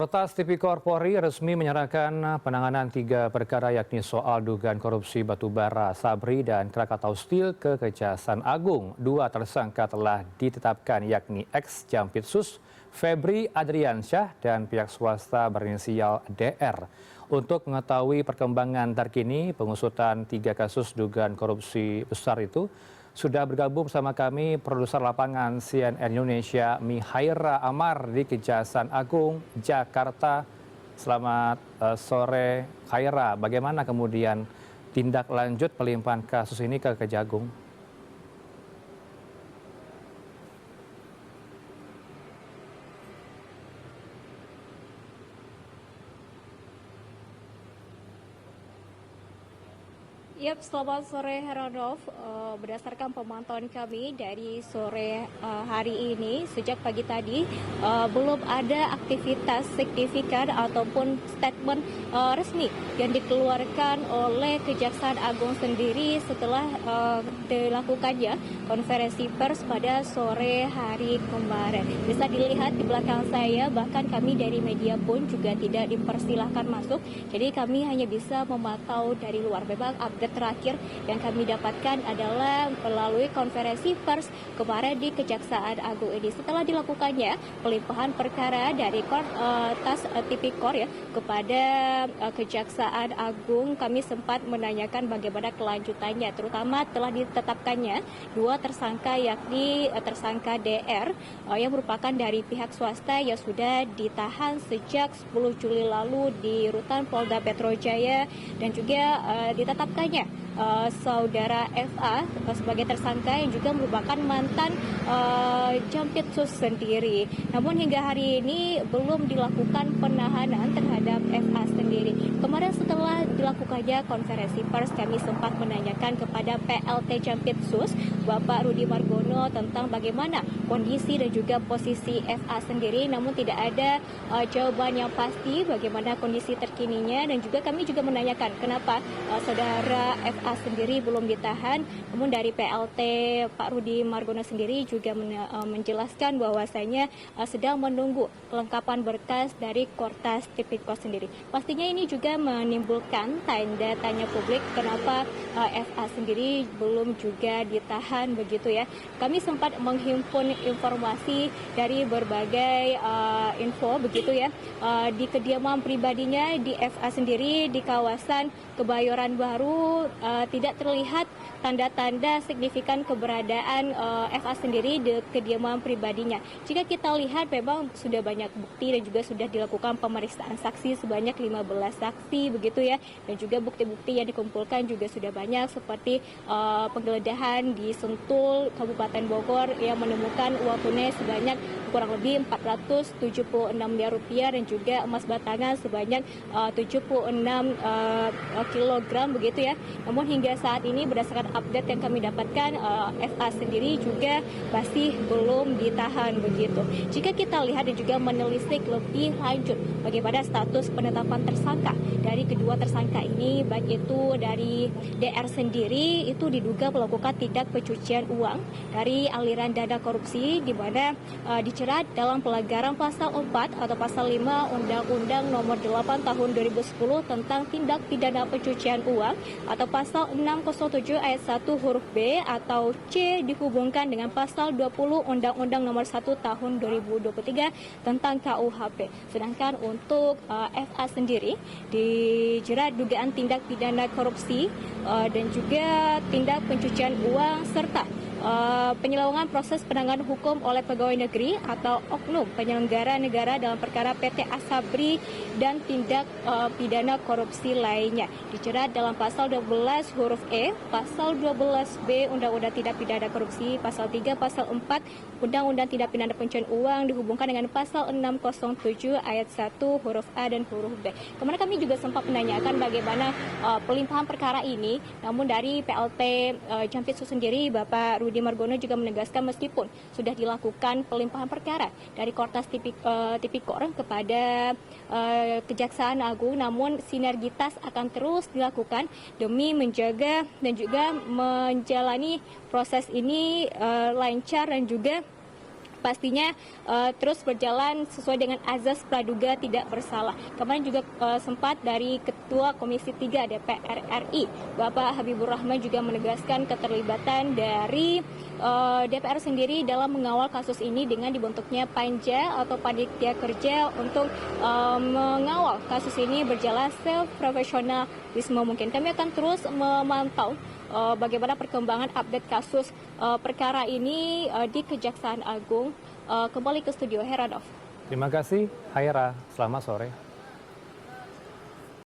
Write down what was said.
Rotas Tipikor Polri resmi menyerahkan penanganan 3 perkara yakni soal dugaan korupsi batubara Sabri dan Krakatau Steel ke Kejaksaan Agung. 2 tersangka telah ditetapkan yakni ex-Jampitsus Febri Adriansyah dan pihak swasta berinisial DR. Untuk mengetahui perkembangan terkini pengusutan 3 kasus dugaan korupsi besar itu, sudah bergabung bersama kami produser lapangan CNN Indonesia Mihaira Amar di Kejaksaan Agung Jakarta. Selamat sore Khaira, bagaimana kemudian tindak lanjut pelimpahan kasus ini ke Kejagung? Yap, selamat sore Heranov. Berdasarkan pemantauan kami dari sore hari ini, sejak pagi tadi belum ada aktivitas signifikan ataupun statement resmi yang dikeluarkan oleh Kejaksaan Agung sendiri setelah dilakukannya konferensi pers pada sore hari kemarin. Bisa dilihat di belakang saya, bahkan kami dari media pun juga tidak dipersilahkan masuk, jadi kami hanya bisa memantau dari luar. Memang update terakhir yang kami dapatkan adalah melalui konferensi pers kemarin di Kejaksaan Agung ini. Setelah dilakukannya pelimpahan perkara dari Rotas Tipikor ya kepada Kejaksaan Agung, kami sempat menanyakan bagaimana kelanjutannya, terutama telah ditetapkannya 2 tersangka yakni tersangka DR yang merupakan dari pihak swasta yang sudah ditahan sejak 10 Juli lalu di Rutan Polda Metro Jaya, dan juga ditetapkannya saudara FA sebagai tersangka yang juga merupakan mantan Jampitsus sendiri. Namun hingga hari ini belum dilakukan penahanan terhadap FA sendiri. Kemarin setelah dilakukannya konferensi pers, kami sempat menanyakan kepada PLT Jampitsus Bapak Rudi Margono tentang bagaimana kondisi dan juga posisi FA sendiri, namun tidak ada jawaban yang pasti bagaimana kondisi terkininya, dan juga kami juga menanyakan kenapa saudara FA sendiri belum ditahan. Namun dari PLT Pak Rudi Margono sendiri juga menjelaskan bahwasanya sedang menunggu kelengkapan berkas dari Rotas Tipikor sendiri. Pastinya ini juga menimbulkan tanda tanya publik kenapa FA sendiri belum juga ditahan begitu ya. Kami sempat menghimpun informasi dari berbagai info begitu ya, di kediaman pribadinya di FA sendiri di kawasan Kebayoran Baru tidak terlihat tanda-tanda signifikan keberadaan FA sendiri di kediaman pribadinya. Jika kita lihat memang sudah banyak bukti dan juga sudah dilakukan pemeriksaan saksi sebanyak 15 saksi begitu ya, dan juga bukti-bukti yang dikumpulkan juga sudah banyak seperti penggeledahan di Sentul Kabupaten Bogor yang menemukan uang tunai sebanyak kurang lebih 476 miliar rupiah dan juga emas batangan sebanyak 76 kilogram begitu ya. Namun hingga saat ini berdasarkan update yang kami dapatkan, FA sendiri juga masih belum ditahan begitu. Jika kita lihat dan juga menelisik lebih lanjut bagaimana status penetapan tersangka dari kedua tersangka ini, baik itu dari DR sendiri itu diduga melakukan tindak pencucian uang dari aliran dana korupsi, di mana dijerat dalam pelanggaran pasal 4 atau pasal 5 Undang-Undang Nomor 8 Tahun 2010 tentang tindak pidana pencucian uang, atau pasal 607 ayat 1 huruf B atau C dihubungkan dengan pasal 20 Undang-Undang Nomor 1 Tahun 2023 tentang KUHP. Sedangkan untuk FA sendiri dijerat dugaan tindak pidana korupsi dan juga tindak pencucian uang serta penyelewengan proses penanganan hukum oleh pegawai negeri atau oknum penyelenggara negara dalam perkara PT Asabri dan tindak pidana korupsi lainnya. Dijerat dalam pasal 12 huruf E, pasal 12B Undang-Undang Tindak Pidana Korupsi, pasal 3, pasal 4 Undang-Undang Tindak Pidana Pencucian Uang dihubungkan dengan pasal 607 ayat 1 huruf A dan huruf B. Kemudian kami juga sempat menanyakan bagaimana pelimpahan perkara ini, namun dari PLT Jampitsus sendiri Bapak Rudi Margono juga menegaskan meskipun sudah dilakukan pelimpahan perkara dari Rotas Tipikor kepada Kejaksaan Agung, namun sinergitas akan terus dilakukan demi menjaga dan juga menjalani proses ini lancar dan juga pastinya terus berjalan sesuai dengan azas praduga tidak bersalah. Kemarin juga sempat dari Ketua Komisi 3 DPR RI, Bapak Habibur Rahman juga menegaskan keterlibatan dari DPR sendiri dalam mengawal kasus ini dengan dibentuknya panja atau panitia kerja untuk mengawal kasus ini berjalan seprofesionalisme mungkin. Kami akan terus memantau bagaimana perkembangan update kasus perkara ini di Kejaksaan Agung. Kembali ke studio Heranov. Terima kasih, Haira. Selamat sore.